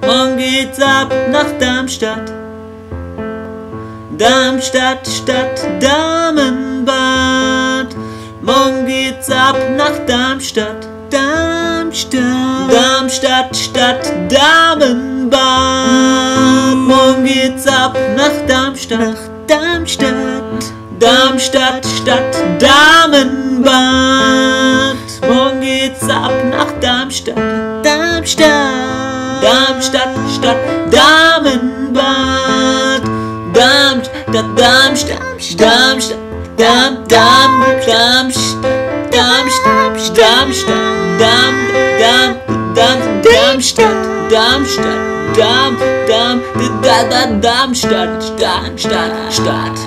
Morgen geht's ab nach Darmstadt. Darmstadt, Stadt, Damenbad. Morgen geht's ab nach Darmstadt. Darmstadt, Darmstadt, Stadt, Damenbad. Morgen geht's ab nach Darmstadt. Darmstadt, Darmstadt, Stadt, Damenbad. Morgen geht's ab nach Darmstadt. Darmstadt, Darmstadt, Stadt, Damenbad. Darmstadt, Darmstadt, Darmstadt, Darmstadt, Darmstadt, Darmstadt, Darmstadt, Darmstadt, Darmstadt, Stadt.